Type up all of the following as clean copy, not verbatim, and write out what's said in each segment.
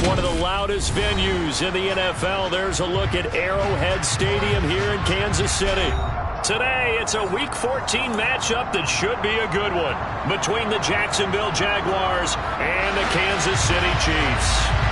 one of the loudest venues in the NFL. There's a look at Arrowhead Stadium here in Kansas City. Today, it's a Week 14 matchup that should be a good one between the Jacksonville Jaguars and the Kansas City Chiefs.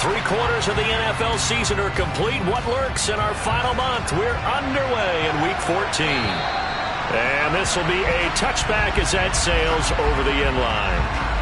Three-quarters of the NFL season are complete. What lurks in our final month? We're underway in Week 14. And this will be a touchback as that sails over the end line.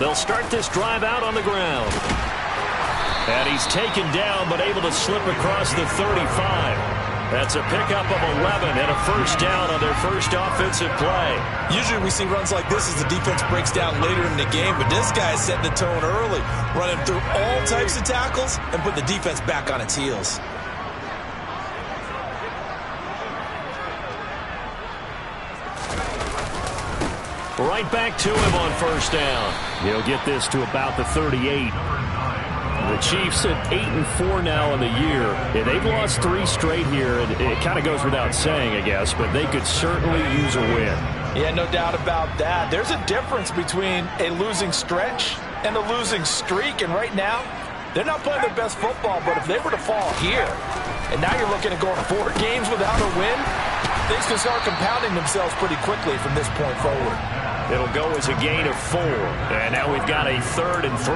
They'll start this drive out on the ground. And he's taken down, but able to slip across the 35. That's a pickup of 11 and a first down on their first offensive play. Usually we see runs like this as the defense breaks down later in the game, but this guy is setting the tone early, running through all types of tackles and put the defense back on its heels. Right back to him on first down. He'll get this to about the 38. The Chiefs at 8-4 now in the year. And they've lost 3 straight here. And it kind of goes without saying, I guess, but they could certainly use a win. Yeah, no doubt about that. There's a difference between a losing stretch and a losing streak. And right now, they're not playing their best football. But if they were to fall here, and now you're looking at going 4 games without a win, things can start compounding themselves pretty quickly from this point forward. It'll go as a gain of 4. And now we've got a 3rd and 3.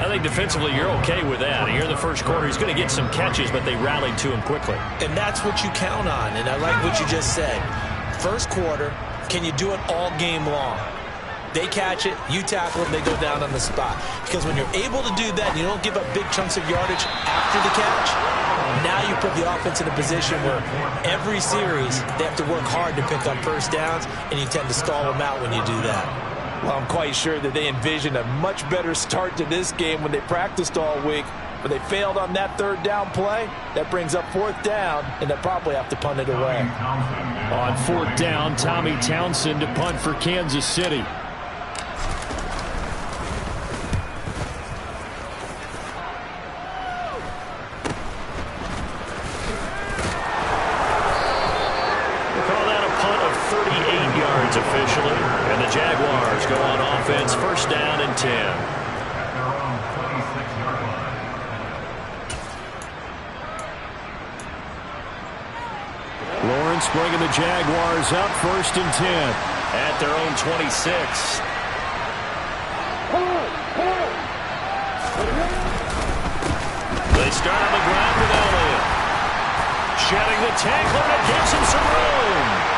I think defensively you're okay with that. Here in the first quarter, he's going to get some catches, but they rallied to him quickly. And that's what you count on. And I like what you just said. First quarter, can you do it all game long? They catch it, you tackle them, they go down on the spot. Because when you're able to do that and you don't give up big chunks of yardage after the catch, now you put the offense in a position where every series they have to work hard to pick up first downs, and you tend to stall them out when you do that. Well, I'm quite sure that they envisioned a much better start to this game when they practiced all week, but they failed on that 3rd down play. That brings up 4th down, and they'll probably have to punt it away. On 4th down, Tommy Townsend to punt for Kansas City. Officially, and the Jaguars go on offense, first down and 10. Lawrence bringing the Jaguars up, first and 10 at their own 26. They start on the ground with Elliott. Shedding the tackle, and it gives him some room.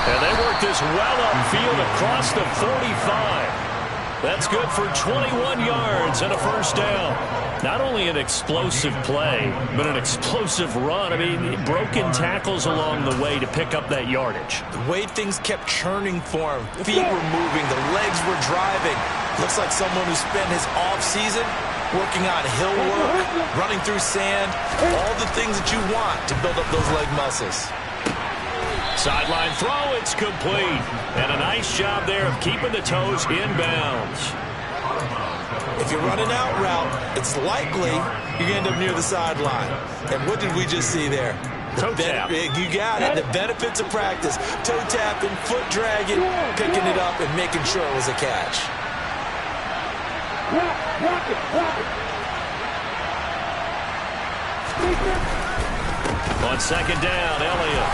And they work this well upfield across the 45. That's good for 21 yards and a first down. Not only an explosive play, but an explosive run. I mean, broken tackles along the way to pick up that yardage. The way things kept churning for him. Feet were moving. The legs were driving. Looks like someone who spent his offseason working on hill work, running through sand, all the things that you want to build up those leg muscles. Sideline throw, it's complete. And a nice job there of keeping the toes in bounds. If you run an out route, it's likely you're going to end up near the sideline. And what did we just see there? Toe tap. You got it. The benefits of practice. Toe tapping, foot dragging, picking it up, and making sure it was a catch. On second down, Elliott.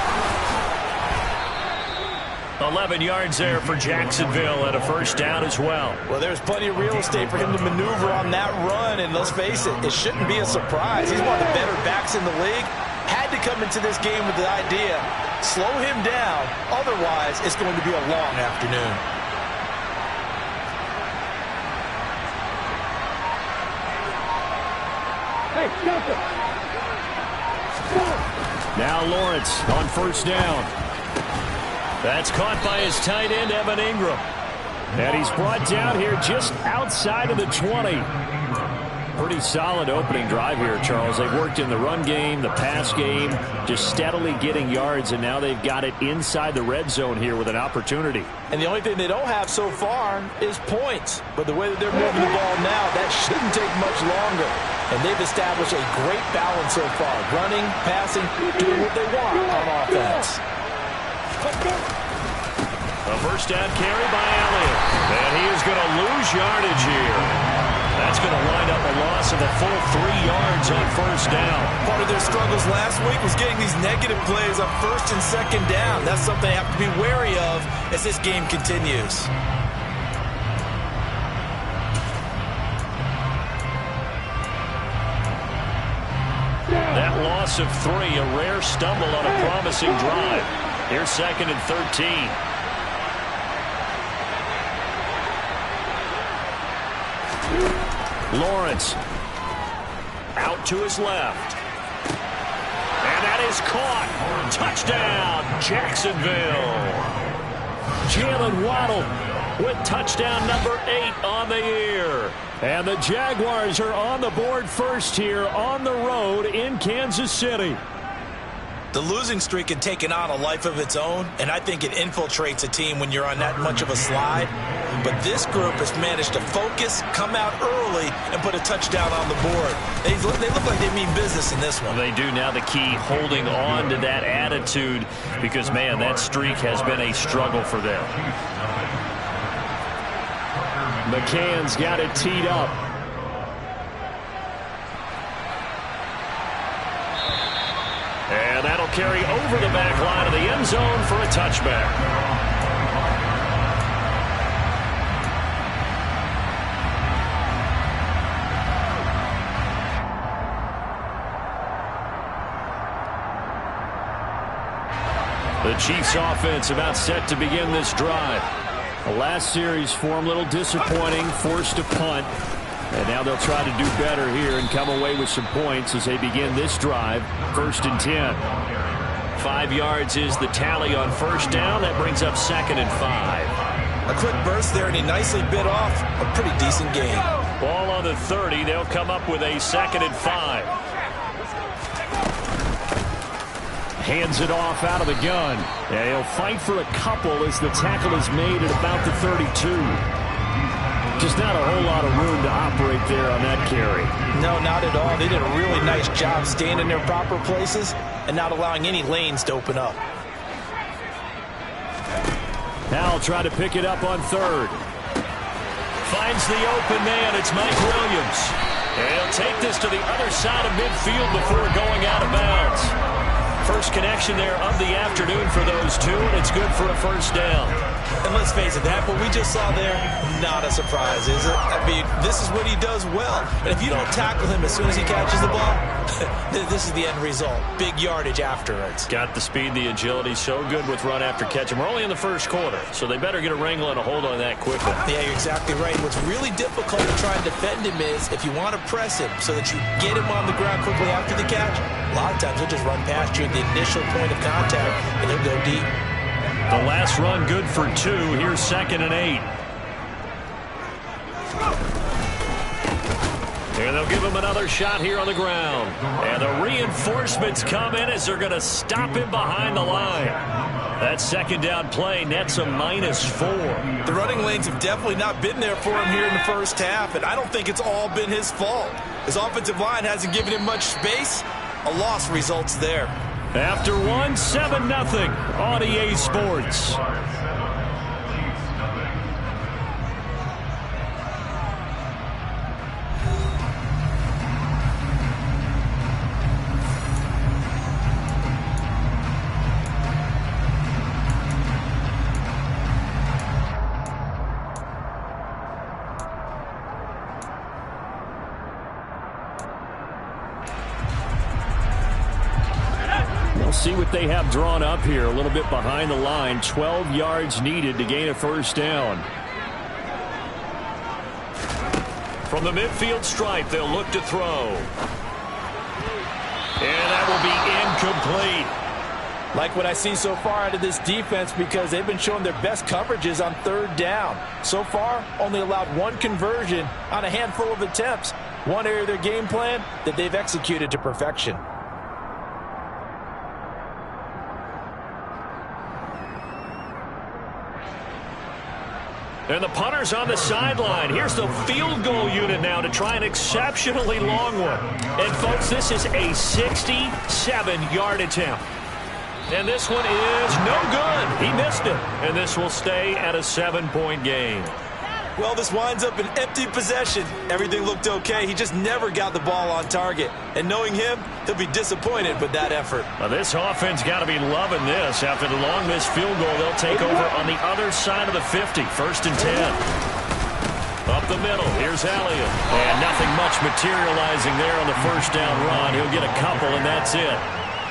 11 yards there for Jacksonville and a first down as well. Well, there's plenty of real estate for him to maneuver on that run, and let's face it, it shouldn't be a surprise. He's one of the better backs in the league. Had to come into this game with the idea, slow him down, otherwise it's going to be a long afternoon. Now Lawrence on first down. That's caught by his tight end, Evan Ingram. And he's brought down here just outside of the 20. Pretty solid opening drive here, Charles. They've worked in the run game, the pass game, just steadily getting yards, and now they've got it inside the red zone here with an opportunity. And the only thing they don't have so far is points. But the way that they're moving the ball now, that shouldn't take much longer. And they've established a great balance so far. Running, passing, doing what they want on offense. A first down carry by Elliott. And he is going to lose yardage here. That's going to wind up a loss of a full 3 yards on first down. Part of their struggles last week was getting these negative plays on first and second down. That's something they have to be wary of as this game continues. That loss of 3, a rare stumble on a promising drive. Here's 2nd and 13. Lawrence out to his left. And that is caught. Touchdown, Jacksonville. Jalen Waddle with touchdown number 8 on the year. And the Jaguars are on the board first here on the road in Kansas City. The losing streak had taken on a life of its own, and I think it infiltrates a team when you're on that much of a slide. But this group has managed to focus, come out early, and put a touchdown on the board. They look like they mean business in this one. They do. Now the key, holding on to that attitude, because, man, that streak has been a struggle for them. McCann's got it teed up. And that'll carry over the back line of the end zone for a touchback. The Chiefs offense about set to begin this drive. The last series for them a little disappointing, forced to punt. And now they'll try to do better here and come away with some points as they begin this drive. 1st and 10. 5 yards is the tally on first down. That brings up 2nd and 5. A quick burst there, and he nicely bit off a pretty decent game. Ball on the 30. They'll come up with a 2nd and 5. Hands it off out of the gun. And he'll fight for a couple as the tackle is made at about the 32. Just not a whole lot of room to operate there on that carry. No, not at all. They did a really nice job staying in their proper places and not allowing any lanes to open up. Now he'll try to pick it up on 3rd. Finds the open man. It's Mike Williams. And he'll take this to the other side of midfield before going out of bounds. First connection there of the afternoon for those two, and it's good for a first down. And let's face it, that what we just saw there, not a surprise, is it? I mean, this is what he does well. And if you don't tackle him as soon as he catches the ball, this is the end result. Big yardage afterwards. Got the speed, the agility, so good with run after catch. And we're only in the first quarter, so they better get a wrangle and a hold on that quickly. Yeah, you're exactly right. What's really difficult to try and defend him is if you want to press him so that you get him on the ground quickly after the catch, a lot of times he'll just run past you at the initial point of contact, and he'll go deep. The last run good for 2. Here's 2nd and 8. And they'll give him another shot here on the ground. And the reinforcements come in as they're going to stop him behind the line. That 2nd down play nets a -4. The running lanes have definitely not been there for him here in the first half, and I don't think it's all been his fault. His offensive line hasn't given him much space. A loss results there. After 1, 7-0 on EA Sports. See what they have drawn up here a little bit behind the line. 12 yards needed to gain a first down. From the midfield stripe, they'll look to throw. And that will be incomplete. Like what I see so far out of this defense, because they've been showing their best coverages on third down. So far, only allowed one conversion on a handful of attempts. One area of their game plan that they've executed to perfection. And the punter's on the sideline. Here's the field goal unit now to try an exceptionally long one. And, folks, this is a 67-yard attempt. And this one is no good. He missed it. And this will stay at a 7-point game. Well, this winds up an empty possession. Everything looked okay. He just never got the ball on target. And knowing him, he'll be disappointed with that effort. Well, this offense got to be loving this. After the long missed field goal, they'll take over on the other side of the 50. 1st and 10. Up the middle. Here's Elliott. And nothing much materializing there on the first down run. He'll get a couple, and that's it.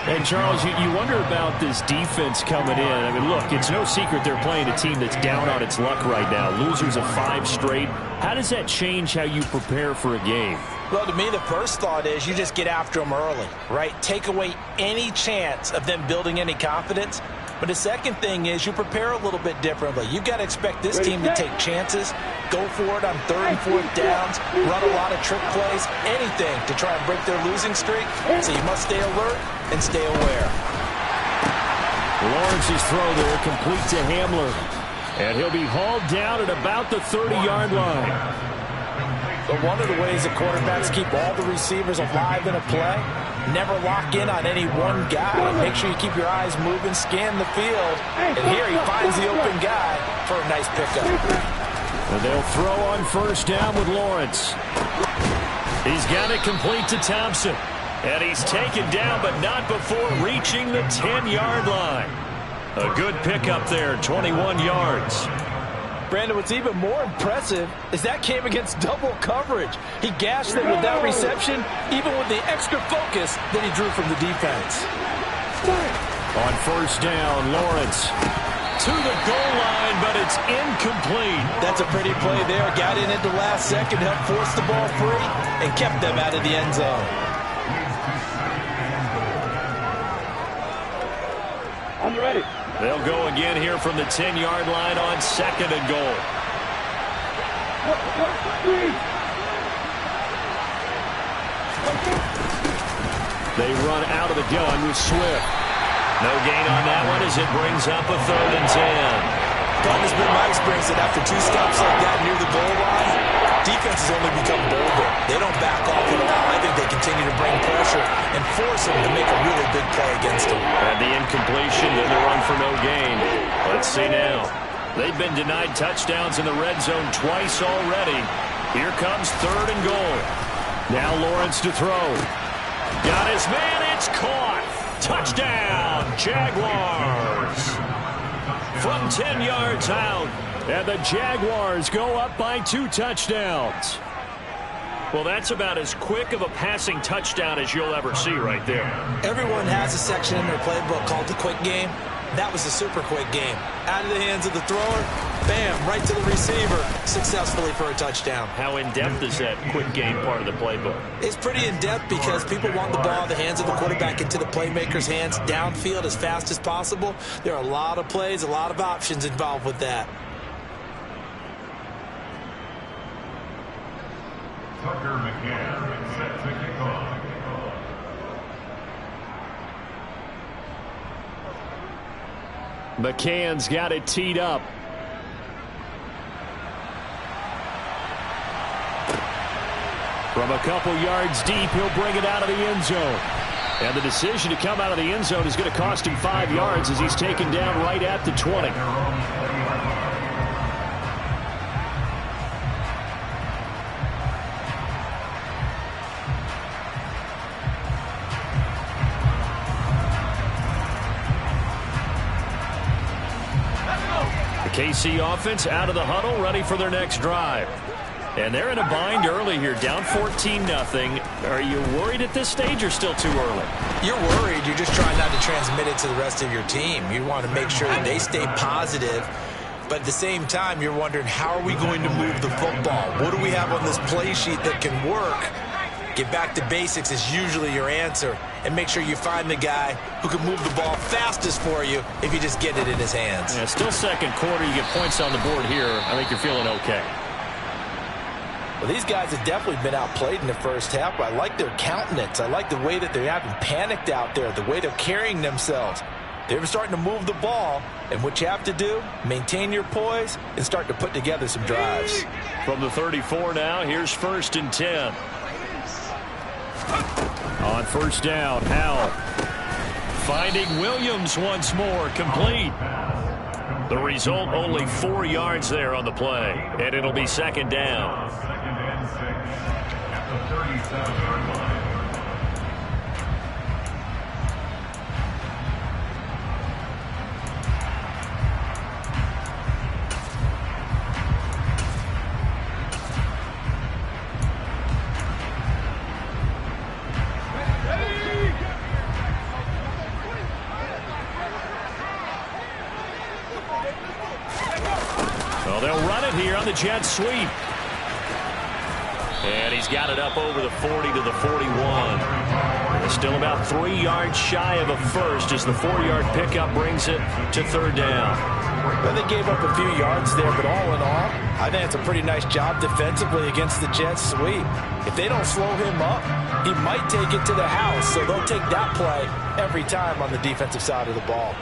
And, Charles, you wonder about this defense coming in. I mean, look, it's no secret they're playing a team that's down on its luck right now. Losers of 5 straight. How does that change how you prepare for a game? Well, to me, the first thought is you just get after them early, right? Take away any chance of them building any confidence. But the second thing is you prepare a little bit differently. You've got to expect this team to take chances, go for it on 3rd and 4th downs, run a lot of trick plays, anything to try and break their losing streak. So you must stay alert and stay aware. Lawrence's throw there complete to Hamler. And he'll be hauled down at about the 30-yard line. But one of the ways the quarterbacks keep all the receivers alive in a play, never lock in on any one guy. Make sure you keep your eyes moving, scan the field. And here he finds the open guy for a nice pickup. And they'll throw on 1st down with Lawrence. He's got it complete to Thompson. And he's taken down, but not before reaching the 10-yard line. A good pickup there, 21 yards. Brandon, what's even more impressive is that came against double coverage. He gashed them with that reception, even with the extra focus that he drew from the defense. On 1st down, Lawrence to the goal line, but it's incomplete. That's a pretty play there. Got in at the last second, helped force the ball free, and kept them out of the end zone. I'm ready. They'll go again here from the 10-yard line on 2nd and goal. They run out of the gun with Swift. No gain on that one as it brings up a 3rd and 10. Problem has been my experience that after 2 stops like that near the goal line, defenses only become bolder. They don't back off at all. I think they continue to bring pressure and force them to make a really big play against them. And the incompletion, then the run for no gain. Let's see now. They've been denied touchdowns in the red zone twice already. Here comes 3rd and goal. Now Lawrence to throw. Got his man. It's caught. Touchdown, Jaguars. From 10 yards out. And the Jaguars go up by 2 touchdowns. Well, that's about as quick of a passing touchdown as you'll ever see right there. Everyone has a section in their playbook called the quick game. That was a super quick game. Out of the hands of the thrower, bam, right to the receiver, successfully for a touchdown. How in-depth is that quick game part of the playbook? It's pretty in-depth because people want the ball in the hands of the quarterback into the playmaker's hands downfield as fast as possible. There are a lot of plays, a lot of options involved with that. Tucker McCann set to kick off. McCann's got it teed up. From a couple yards deep, he'll bring it out of the end zone. And the decision to come out of the end zone is going to cost him 5 yards as he's taken down right at the 20. KC offense out of the huddle, ready for their next drive. And they're in a bind early here, down 14-0. Are you worried at this stage or still too early? You're worried. You're just trying not to transmit it to the rest of your team. You want to make sure that they stay positive. But at the same time, you're wondering, how are we going to move the football? What do we have on this play sheet that can work? Get back to basics is usually your answer, and make sure you find the guy who can move the ball fastest for you if you just get it in his hands. Yeah, still second quarter. You get points on the board here. I think you're feeling okay. Well, these guys have definitely been outplayed in the first half, but I like their countenance. I like the way that they haven't panicked out there, the way they're carrying themselves. They're starting to move the ball, and what you have to do, maintain your poise and start to put together some drives. From the 34 now, here's 1st and 10. On first down, Howell. Finding Williams once more, complete. The result, only 4 yards there on the play, and it'll be 2nd down. 2nd and 6 at the 37-yard line. Well, they'll run it here on the jet sweep. And he's got it up over the 40 to the 41. It's still about 3 yards shy of a first as the 4-yard pickup brings it to 3rd down. Well, they gave up a few yards there, but all in all, I think it's a pretty nice job defensively against the jet sweep. If they don't slow him up, he might take it to the house, so they'll take that play every time on the defensive side of the ball.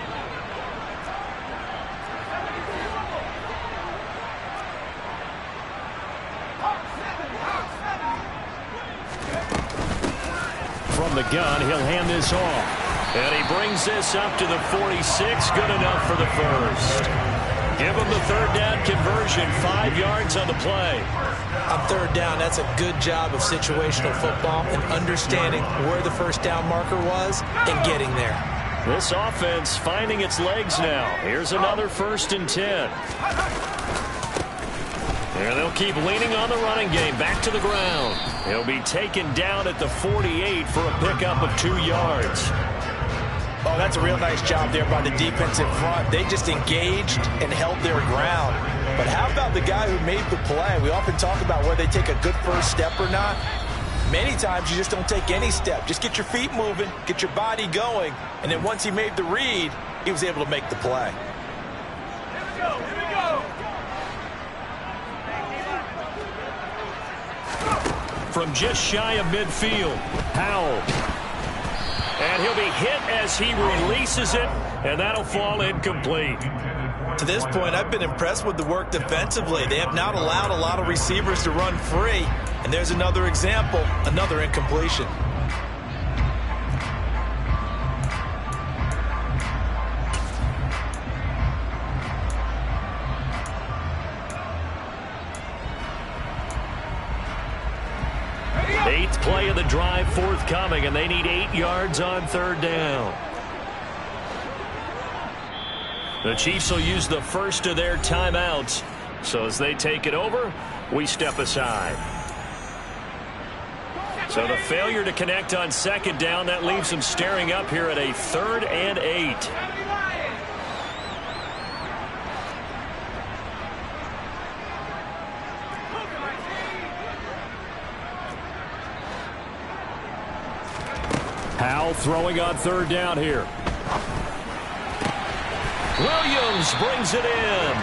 From the gun, he'll hand this off. And he brings this up to the 46. Good enough for the first. Give him the 3rd down conversion. 5 yards on the play. On 3rd down, that's a good job of situational football and understanding where the 1st down marker was and getting there. This offense finding its legs now. Here's another 1st and 10. And they'll keep leaning on the running game. Back to the ground. He'll be taken down at the 48 for a pickup of 2 yards. Oh, that's a real nice job there by the defensive front. They just engaged and held their ground. But how about the guy who made the play? We often talk about whether they take a good first step or not. Many times you just don't take any step. Just get your feet moving, get your body going, and then once he made the read, he was able to make the play. Here we go. From just shy of midfield, Howell. And he'll be hit as he releases it, and that'll fall incomplete. To this point, I've been impressed with the work defensively. They have not allowed a lot of receivers to run free. And there's another example, another incompletion. Eighth play of the drive forthcoming, and they need 8 yards on 3rd down. The Chiefs will use the first of their timeouts. So as they take it over, we step aside. So the failure to connect on 2nd down, that leaves them staring up here at a 3rd and 8. Howell throwing on 3rd down here. Williams brings it in.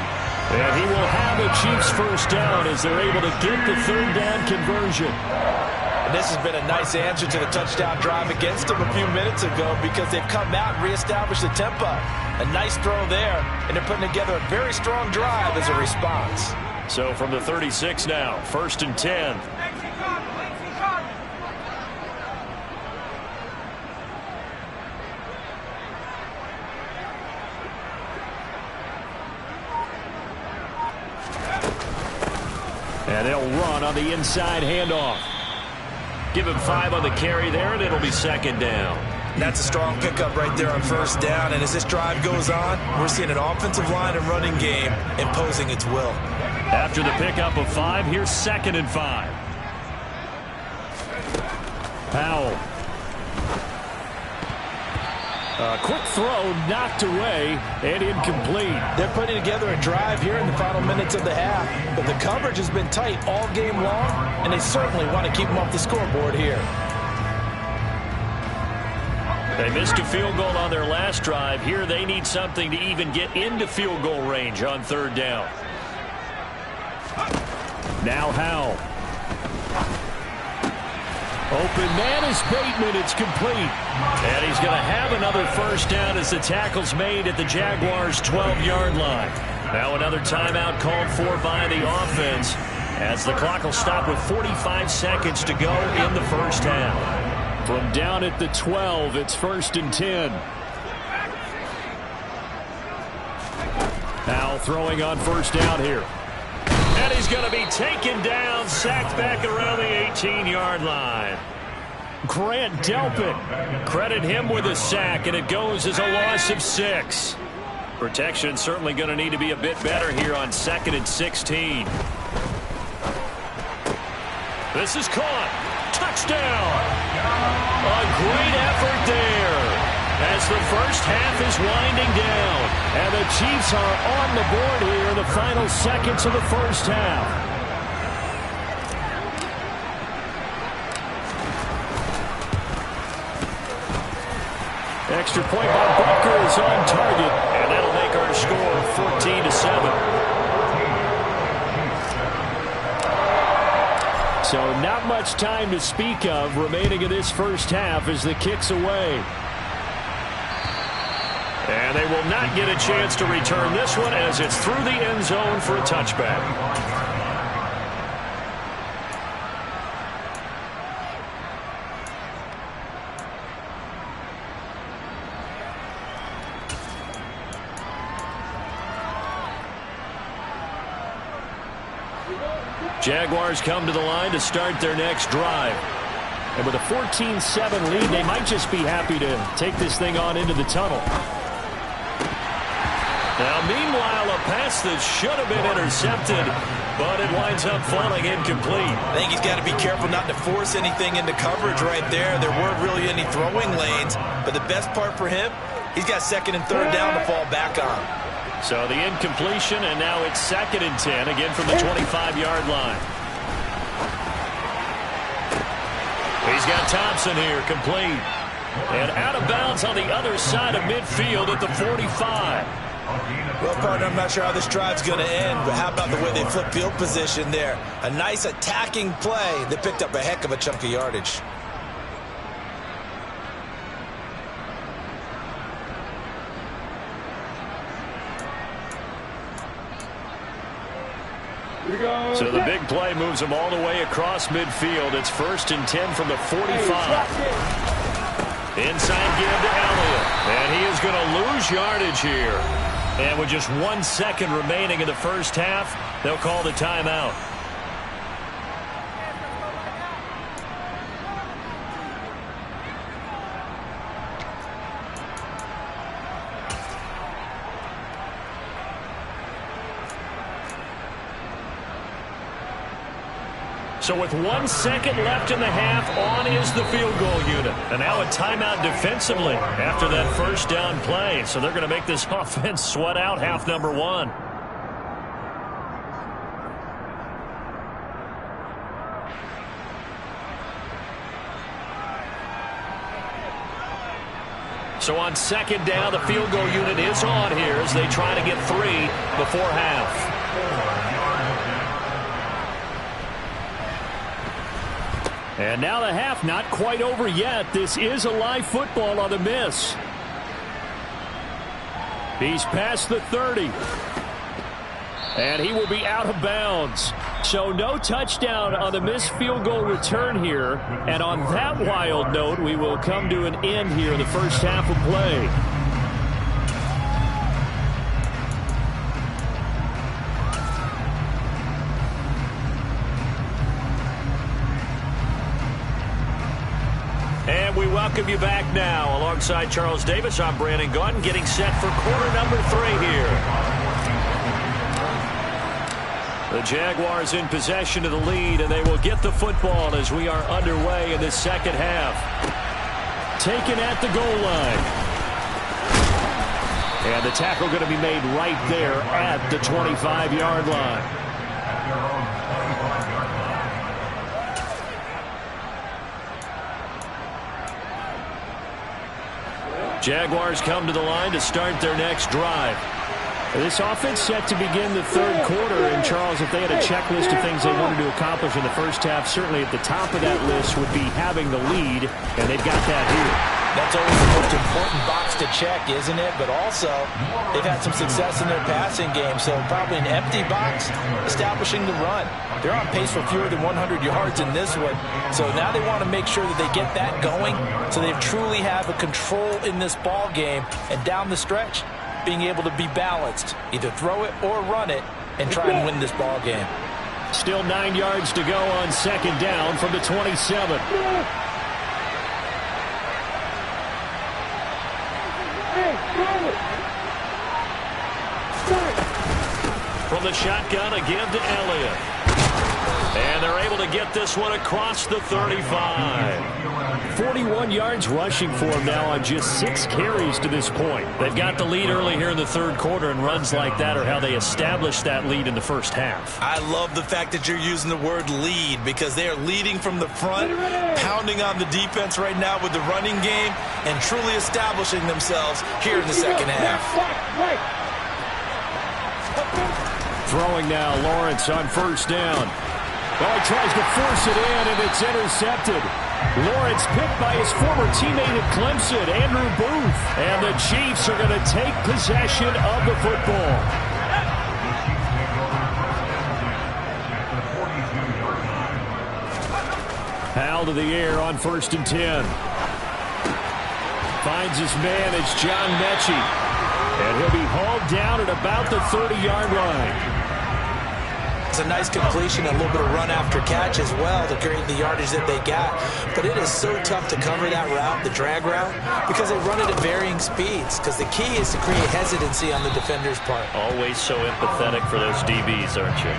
And he will have a Chiefs first down as they're able to get the 3rd down conversion. And this has been a nice answer to the touchdown drive against them a few minutes ago because they've come out and reestablished the tempo. A nice throw there, and they're putting together a very strong drive as a response. So from the 36 now, 1st and 10. And they'll run on the inside handoff. Give him 5 on the carry there, and it'll be 2nd down. That's a strong pickup right there on 1st down. And as this drive goes on, we're seeing an offensive line and running game imposing its will. After the pickup of 5, here's 2nd and 5. Powell. Quick throw knocked away and incomplete. They're putting together a drive here in the final minutes of the half, but the coverage has been tight all game long, and they certainly want to keep them off the scoreboard here. They missed a field goal on their last drive. Here they need something to even get into field goal range on third down. Now Howell. Open man is Bateman. It's complete. And he's going to have another first down as the tackle's made at the Jaguars' 12-yard line. Now another timeout called for by the offense as the clock will stop with 45 seconds to go in the first half. From down at the 12, it's 1st and 10. Now throwing on first down here. And he's going to be taken down, sacked back around the 18-yard line. Grant Delpit. Credit him with a sack, and it goes as a loss of 6. Protection certainly going to need to be a bit better here on 2nd and 16. This is caught. Touchdown. A great effort there as the first half is winding down. And the Chiefs are on the board here in the final seconds of the first half. Extra point by Booker is on target. And that'll make our score 14-7. So not much time to speak of remaining in this first half as the kick's away. And they will not get a chance to return this one as it's through the end zone for a touchback. Jaguars come to the line to start their next drive. And with a 14-7 lead, they might just be happy to take this thing on into the tunnel. Now, meanwhile, a pass that should have been intercepted, but it winds up falling incomplete. I think he's got to be careful not to force anything into coverage right there. There weren't really any throwing lanes, but the best part for him, he's got 2nd and 3rd down to fall back on. So the incompletion, and now it's 2nd and 10, again from the 25-yard line. He's got Thompson here, complete. And out of bounds on the other side of midfield at the 45. Well, partner, I'm not sure how this drive's going to end, but how about the way they flip field position there? A nice attacking play that picked up a heck of a chunk of yardage. So the big play moves them all the way across midfield. It's 1st and 10 from the 45. Inside give to Elliott. And he is going to lose yardage here. And with just 1 second remaining in the first half, they'll call the timeout. So with 1 second left in the half, on is the field goal unit. And now a timeout defensively after that first down play. So they're going to make this offense sweat out half number 1. So on 2nd down, the field goal unit is on here as they try to get 3 before half. And now the half not quite over yet. This is a live football on the miss. He's past the 30. And he will be out of bounds. So no touchdown on the missed field goal return here. And on that wild note, we will come to an end here in the first half of play. And we welcome you back now. Alongside Charles Davis, I'm Brandon Gaudin, getting set for quarter number 3 here. The Jaguars in possession of the lead, and they will get the football as we are underway in this second half. Taken at the goal line. And the tackle going to be made right there at the 25-yard line. Jaguars come to the line to start their next drive. This offense set to begin the third quarter. And, Charles, if they had a checklist of things they wanted to accomplish in the first half, certainly at the top of that list would be having the lead, and they've got that here. That's always the most important box to check, isn't it? But also, they've had some success in their passing game, so probably an empty box establishing the run. They're on pace for fewer than 100 yards in this one, so now they want to make sure that they get that going so they truly have a control in this ball game, and down the stretch, being able to be balanced, either throw it or run it, and try and win this ball game. Still 9 yards to go on second down from the 27. From the shotgun again to Elliott. And they're able to get this one across the 35. 41 yards rushing for him now on just 6 carries to this point. They've got the lead early here in the third quarter, and runs like that are how they established that lead in the first half. I love the fact that you're using the word lead, because they are leading from the front, pounding on the defense right now with the running game, and truly establishing themselves here in the second half. Throwing now, Lawrence on first down. Oh, he tries to force it in, and it's intercepted. Lawrence picked by his former teammate at Clemson, Andrew Booth. And the Chiefs are going to take possession of the football. Powell to the air on first and 10. Finds his man, it's John Mechie. And he'll be hauled down at about the 30-yard line. It's a nice completion, a little bit of run after catch as well to create the yardage that they got. But it is so tough to cover that route, the drag route, because they run it at varying speeds. Because the key is to create hesitancy on the defender's part. Always so empathetic for those DBs, aren't you?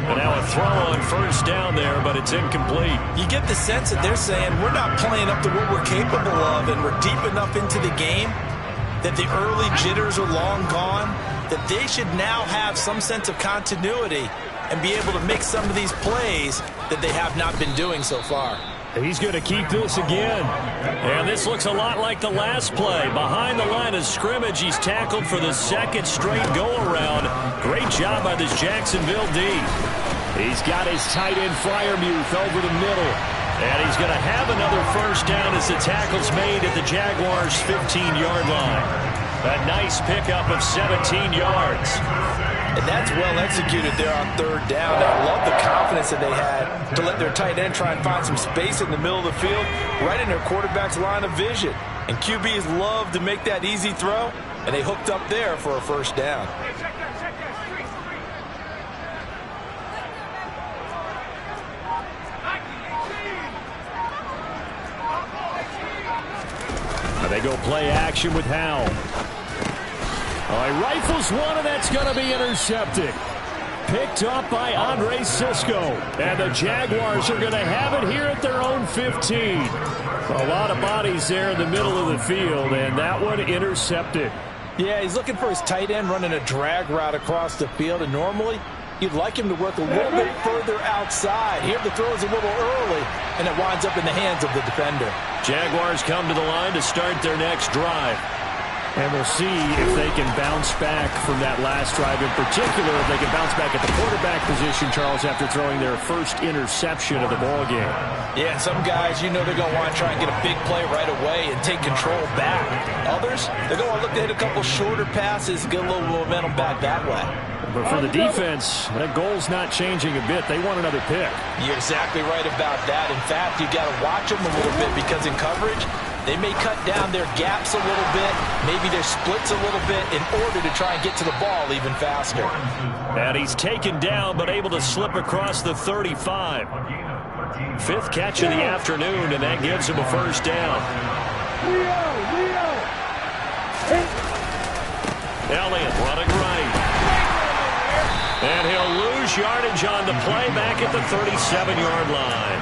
And now a throw on first down there, but it's incomplete. You get the sense that they're saying we're not playing up to what we're capable of, and we're deep enough into the game that the early jitters are long gone, that they should now have some sense of continuity and be able to make some of these plays that they have not been doing so far. He's going to keep this again. And this looks a lot like the last play. Behind the line of scrimmage, he's tackled for the second straight go-around. Great job by this Jacksonville D. He's got his tight end Freiermuth over the middle. And he's going to have another first down as the tackle's made at the Jaguars' 15-yard line. A nice pickup of 17 yards. And that's well executed there on third down. I love the confidence that they had to let their tight end try and find some space in the middle of the field, right in their quarterback's line of vision. And QBs love to make that easy throw, and they hooked up there for a first down. They go play action with Howell. He rifles one, and that's going to be intercepted. Picked up by Andre Cisco. And the Jaguars are going to have it here at their own 15. A lot of bodies there in the middle of the field, and that one intercepted. Yeah, he's looking for his tight end running a drag route across the field, and normally you'd like him to work a little bit further outside. Here the throw is a little early, and it winds up in the hands of the defender. Jaguars come to the line to start their next drive. And we'll see if they can bounce back from that last drive. In particular, if they can bounce back at the quarterback position, Charles, after throwing their first interception of the ball game. Yeah, some guys, you know they're going to want to try and get a big play right away and take control back. Others, they're going to look to hit a couple shorter passes, get a little momentum back that way. But for the defense, that goal's not changing a bit. They want another pick. You're exactly right about that. In fact, you got to watch them a little bit, because in coverage, they may cut down their gaps a little bit, maybe their splits a little bit, in order to try and get to the ball even faster. And he's taken down, but able to slip across the 35. Fifth catch of the afternoon, and that gives him a first down. Elliott running right. And he'll lose yardage on the play back at the 37-yard line.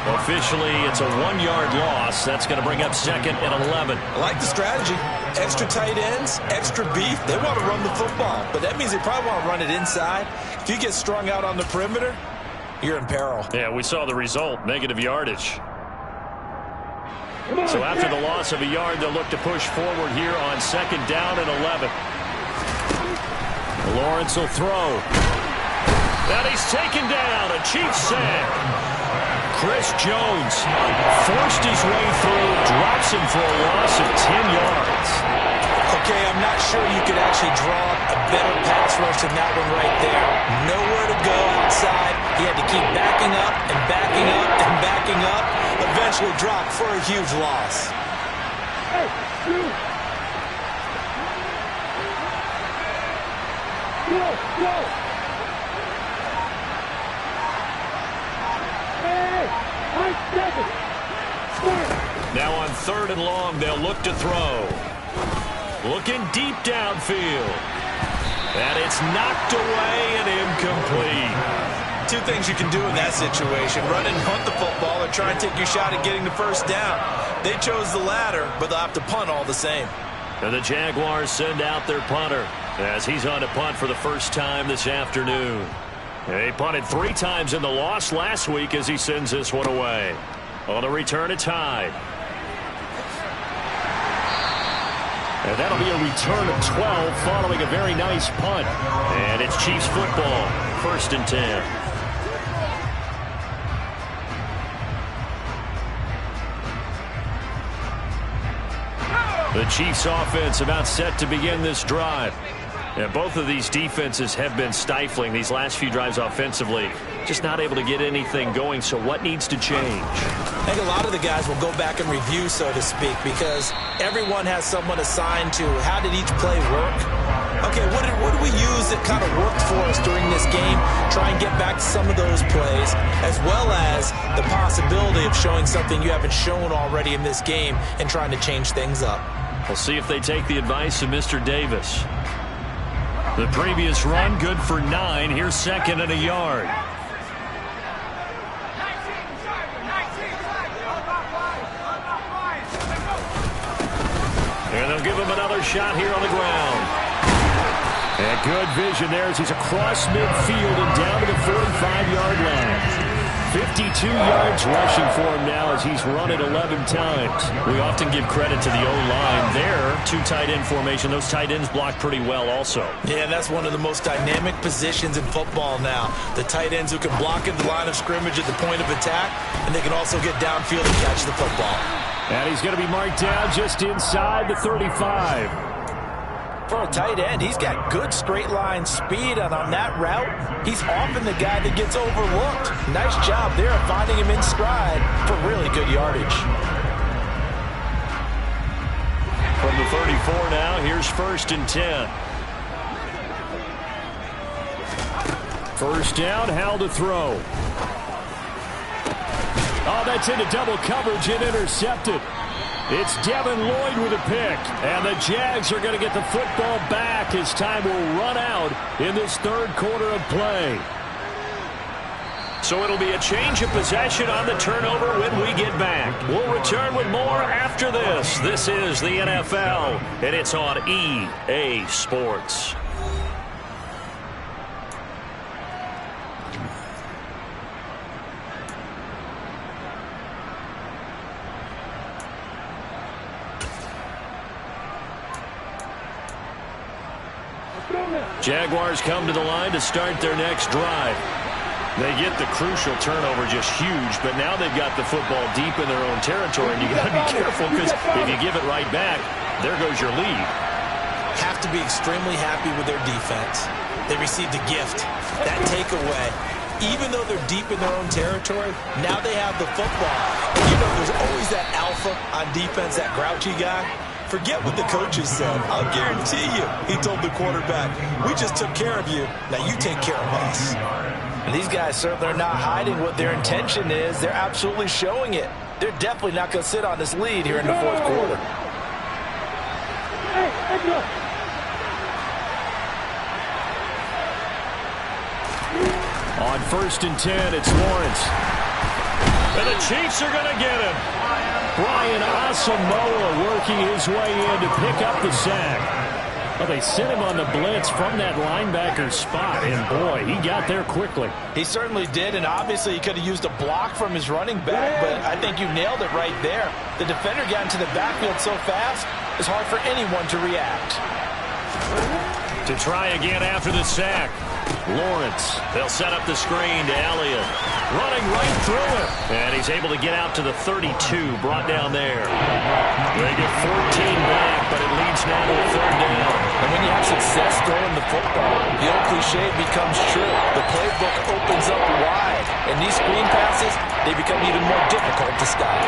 Officially, it's a 1-yard loss. That's going to bring up 2nd and 11. I like the strategy. Extra tight ends, extra beef. They want to run the football, but that means they probably want to run it inside. If you get strung out on the perimeter, you're in peril. Yeah, we saw the result, negative yardage. So after the loss of a yard, they'll look to push forward here on 2nd down and 11. Lawrence will throw. And he's taken down. A Chiefs sack. Chris Jones forced his way through, drops him for a loss of 10 yards. Okay, I'm not sure you could actually draw a better pass rush than that one right there. Nowhere to go outside. He had to keep backing up and backing up and backing up. Eventually dropped for a huge loss. Hey, you. Go. Now on 3rd and long, they'll look to throw. Looking deep downfield. And it's knocked away and incomplete. Two things you can do in that situation. Run and punt the football or try and take your shot at getting the first down. They chose the latter, but they'll have to punt all the same. And the Jaguars send out their punter as he's on to punt for the first time this afternoon. They punted 3 times in the loss last week as he sends this one away. On the return, it's Hyde. And that'll be a return of 12 following a very nice punt. And it's Chiefs football, 1st and 10. The Chiefs offense about set to begin this drive. And both of these defenses have been stifling these last few drives offensively. Just not able to get anything going, so what needs to change? I think a lot of the guys will go back and review, so to speak, because everyone has someone assigned to how did each play work. Okay, what did we use that kind of worked for us during this game? Try and get back to some of those plays, as well as the possibility of showing something you haven't shown already in this game and trying to change things up. We'll see if they take the advice of Mr. Davis. The previous run, good for 9. Here's 2nd and a yard. And they'll give him another shot here on the ground. And good vision there as he's across midfield and down to the 45-yard line. 52 yards rushing for him now as he's run it 11 times. We often give credit to the O-line there. 2 tight end formation. Those tight ends block pretty well also. Yeah, that's one of the most dynamic positions in football now. The tight ends who can block in the line of scrimmage at the point of attack, and they can also get downfield and catch the football. And he's going to be marked down just inside the 35. For a tight end, he's got good straight line speed, and on that route, he's often the guy that gets overlooked. Nice job there of finding him in stride for really good yardage. From the 34 now, here's 1st and 10. First down, Hal to throw. Oh, that's into double coverage and intercepted. It's Devin Lloyd with a pick. And the Jags are going to get the football back as time will run out in this 3rd quarter of play. So it'll be a change of possession on the turnover when we get back. We'll return with more after this. This is the NFL, and it's on EA Sports. Jaguars come to the line to start their next drive. They get the crucial turnover, just huge, but now they've got the football deep in their own territory, and you got to be careful because if you give it right back, there goes your lead. Have to be extremely happy with their defense. They received a gift. That takeaway, even though they're deep in their own territory, now they have the football. And you know there's always that alpha on defense, that grouchy guy. Forget what the coaches said. I'll guarantee you, he told the quarterback, we just took care of you. Now you take care of us. And these guys certainly are not hiding what their intention is. They're absolutely showing it. They're definitely not going to sit on this lead here in the 4th quarter. On 1st and 10, it's Lawrence. And the Chiefs are going to get him. Brian Asamoah working his way in to pick up the sack. Well, they sent him on the blitz from that linebacker spot, and boy, he got there quickly. He certainly did, and obviously he could have used a block from his running back, but I think you nailed it right there. The defender got into the backfield so fast, it's hard for anyone to react. To try again after the sack. Lawrence, they'll set up the screen to Elliott. Running right through it. And he's able to get out to the 32, brought down there. They get 14 back, but it leads now to a 3rd down. And when you have success throwing the football, the old cliche becomes true. The playbook opens up wide, and these screen passes, they become even more difficult to stop.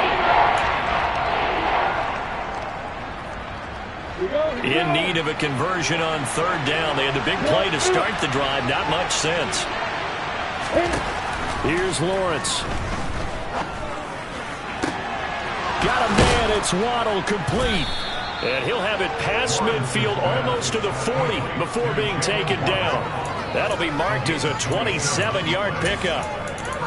In need of a conversion on 3rd down. They had the big play to start the drive. Not much sense. Here's Lawrence. Got a man. It's Waddle, complete. And he'll have it past midfield almost to the 40 before being taken down. That'll be marked as a 27-yard pickup.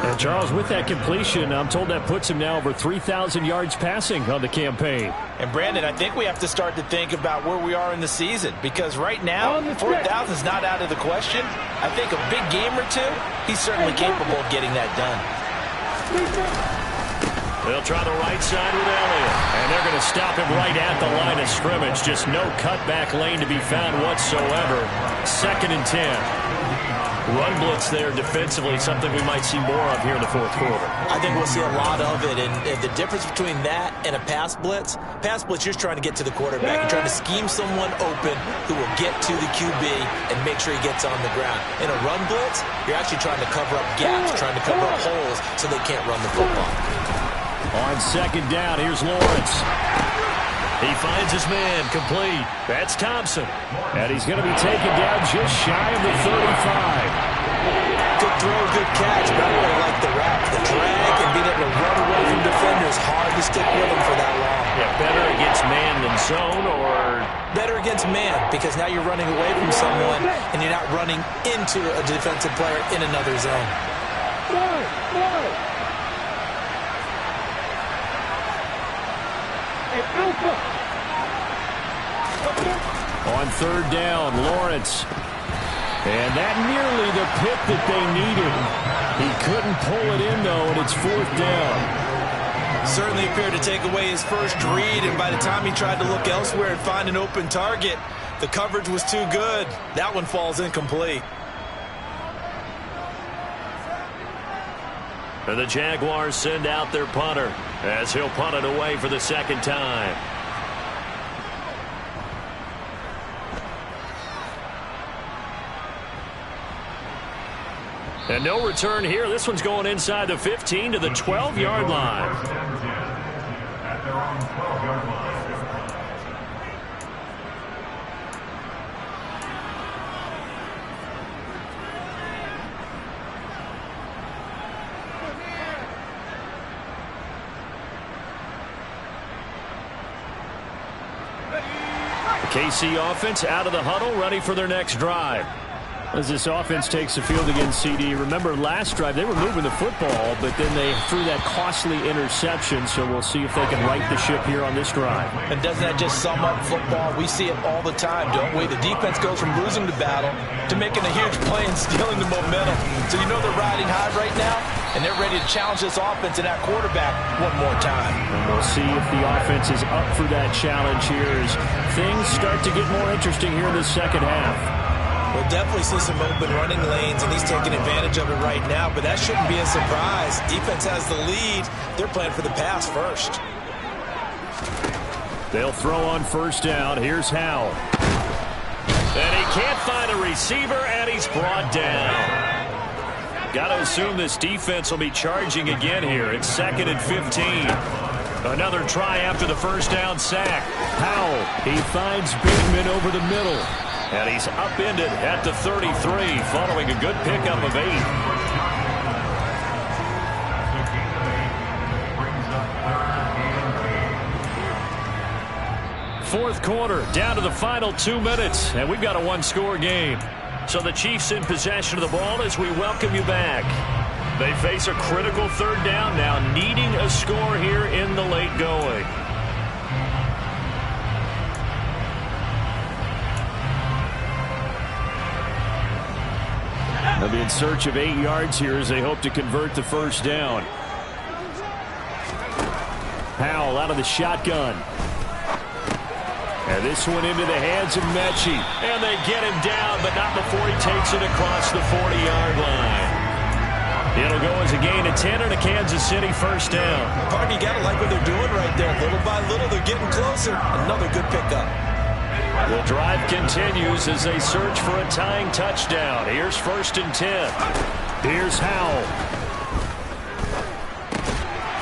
And Charles, with that completion, I'm told that puts him now over 3,000 yards passing on the campaign. And Brandon, I think we have to start to think about where we are in the season, because right now, 4,000 is not out of the question. I think a big game or two, he's certainly capable of getting that done. They'll try the right side with Elliott. And they're going to stop him right at the line of scrimmage. Just no cutback lane to be found whatsoever. 2nd and 10. Run blitz there defensively, something we might see more of here in the 4th quarter. I think we'll see a lot of it, and the difference between that and a pass blitz, you're just trying to get to the quarterback. You're trying to scheme someone open who will get to the QB and make sure he gets on the ground. In a run blitz, you're actually trying to cover up gaps, trying to cover up holes so they can't run the football. On 2nd down, here's Lawrence. He finds his man, complete. That's Thompson. And he's going to be taken down just shy of the 35. Good throw, good catch, but I really like the route. The drag and being able to run away from defenders, hard to stick with him for that long. Yeah, better against man than zone, or? Better against man, because now you're running away from someone and you're not running into a defensive player in another zone. On 3rd down, Lawrence. And that nearly the pick that they needed. He couldn't pull it in, though, and it's 4th down. Certainly appeared to take away his first read, and by the time he tried to look elsewhere and find an open target, the coverage was too good. That one falls incomplete. And the Jaguars send out their punter as he'll punt it away for the 2nd time. And no return here. This one's going inside the 15 to the 12-yard line. At their own 12-yard line. KC offense out of the huddle, ready for their next drive. As this offense takes the field against CD, remember last drive they were moving the football, but then they threw that costly interception, so we'll see if they can right the ship here on this drive. And doesn't that just sum up football? We see it all the time, don't we? The defense goes from losing the battle to making a huge play and stealing the momentum. So you know they're riding high right now, and they're ready to challenge this offense and that quarterback one more time. And we'll see if the offense is up for that challenge here as things start to get more interesting here in the 2nd half. We'll definitely see some open running lanes, and he's taking advantage of it right now, but that shouldn't be a surprise. Defense has the lead. They're playing for the pass first. They'll throw on 1st down. Here's Howell. And he can't find a receiver, and he's brought down. Got to assume this defense will be charging again here. It's 2nd and 15. Another try after the 1st down sack. Howell, he finds Bateman over the middle. And he's upended at the 33, following a good pickup of 8. Fourth quarter, down to the final 2 minutes, and we've got a one-score game. So the Chiefs in possession of the ball as we welcome you back. They face a critical third down now, needing a score here in the late going. They'll be in search of 8 yards here as they hope to convert the first down. Howell out of the shotgun. And this one into the hands of Mechie. And they get him down, but not before he takes it across the 40-yard line. It'll go as a gain of 10 and a Kansas City first down. Partner, you got to like what they're doing right there. Little by little, they're getting closer. Another good pickup. The drive continues as they search for a tying touchdown. Here's 1st and 10. Here's Howell.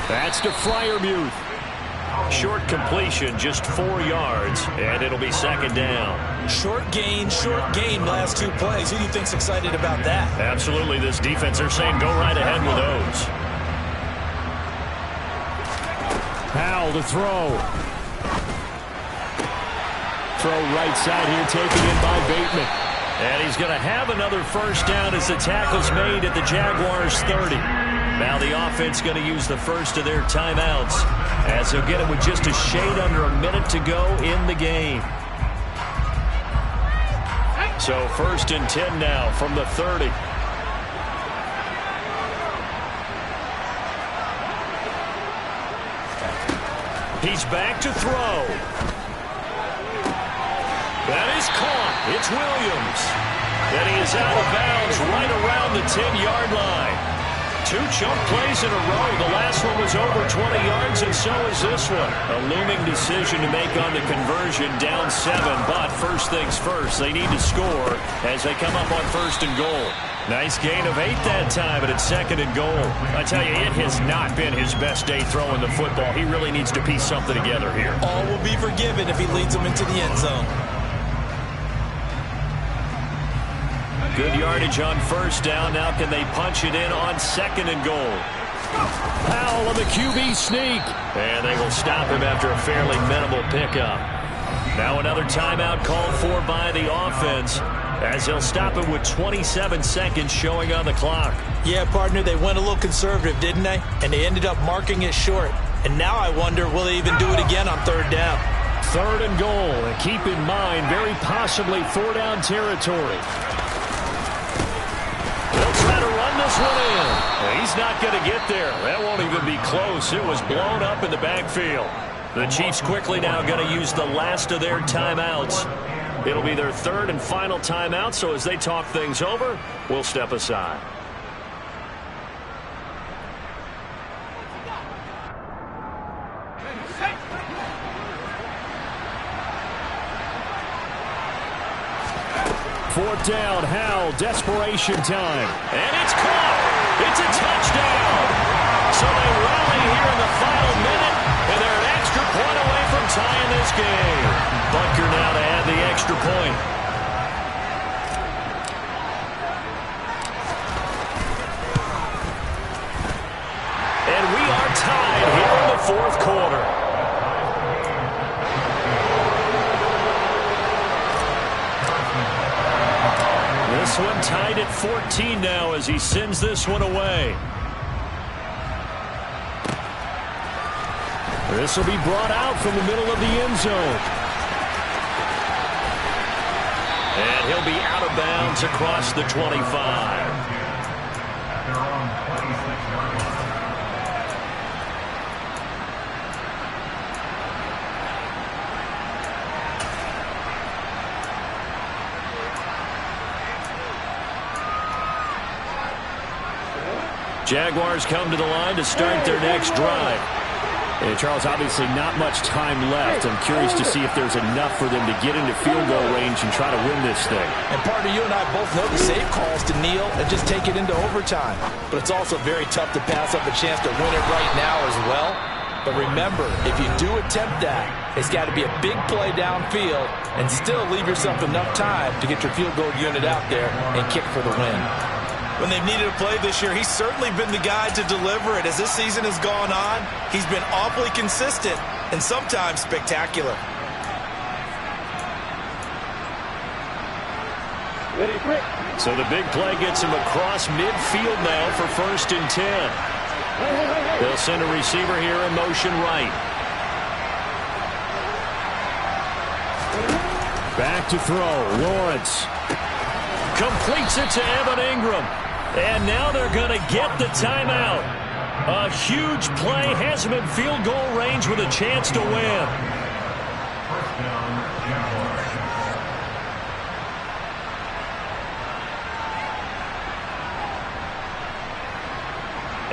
That's to Freiermuth. Short completion, just 4 yards, and it'll be 2nd down. Short gain, last 2 plays. Who do you think's excited about that? Absolutely, this defense, they're saying go right ahead with those. Howell to throw. Throw right side here, taken in by Bateman. And he's going to have another first down as the tackle's made at the Jaguars' 30. Now the offense going to use the first of their timeouts as they'll get it with just a shade under a minute to go in the game. So 1st and 10 now from the 30. He's back to throw. That is caught. It's Williams. Then he is out of bounds right around the 10-yard line. 2 chunk plays in a row. The last one was over 20 yards, and so is this one. A looming decision to make on the conversion, down 7. But first things first, they need to score as they come up on 1st and goal. Nice gain of 8 that time, but it's 2nd and goal. I tell you, it has not been his best day throwing the football. He really needs to piece something together here. All will be forgiven if he leads them into the end zone. Good yardage on 1st down. Now can they punch it in on 2nd and goal? Howell on the QB sneak. And they will stop him after a fairly minimal pickup. Now another timeout called for by the offense as they'll stop it with 27 seconds showing on the clock. Yeah, partner, they went a little conservative, didn't they? And they ended up marking it short. And now I wonder, will they even do it again on 3rd down? 3rd and goal. And keep in mind, very possibly 4-down territory. This one in. He's not going to get there. That won't even be close. It was blown up in the backfield. The Chiefs quickly now going to use the last of their timeouts. It'll be their 3rd and final timeout, so as they talk things over, we'll step aside. Fourth down, Howell, desperation time. And it's caught. It's a touchdown. So they rally here in the final minute, and they're an extra point away from tying this game. Butker now to add the extra point. And we are tied here in the 4th quarter. This one tied at 14 now as he sends this one away. This will be brought out from the middle of the end zone. And he'll be out of bounds across the 25. Jaguars come to the line to start their next drive. And Charles, obviously not much time left. I'm curious to see if there's enough for them to get into field goal range and try to win this thing. And partner, you and I both know the safe calls to kneel and just take it into overtime. But it's also very tough to pass up a chance to win it right now as well. But remember, if you do attempt that, it's got to be a big play downfield and still leave yourself enough time to get your field goal unit out there and kick for the win. When they've needed a play this year, he's certainly been the guy to deliver it. As this season has gone on, he's been awfully consistent and sometimes spectacular. Ready, quick. So the big play gets him across midfield now for 1st and 10. They'll send a receiver here in motion right. Back to throw. Lawrence Completes it to Evan Ingram. And now they're going to get the timeout. A huge play has him in field goal range with a chance to win. First down, Jaguars.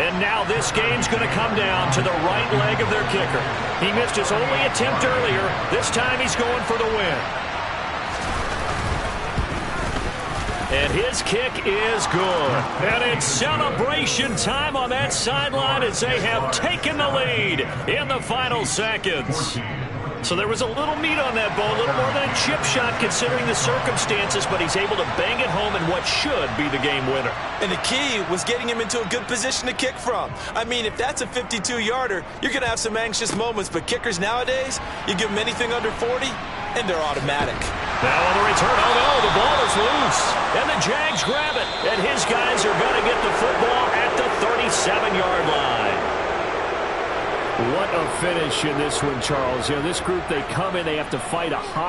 And now this game's going to come down to the right leg of their kicker. He missed his only attempt earlier. This time he's going for the win. And his kick is good. And it's celebration time on that sideline as they have taken the lead in the final seconds. So there was a little meat on that ball, a little more than a chip shot considering the circumstances, but he's able to bang it home in what should be the game winner. And the key was getting him into a good position to kick from. I mean, if that's a 52-yarder, you're going to have some anxious moments, but kickers nowadays, you give them anything under 40, and they're automatic. Now on the return, oh no, the ball is loose. And the Jags grab it, and his guys are going to get the football at the 37-yard line. What a finish in this one, Charles. You know, this group, they come in, they have to fight a hostile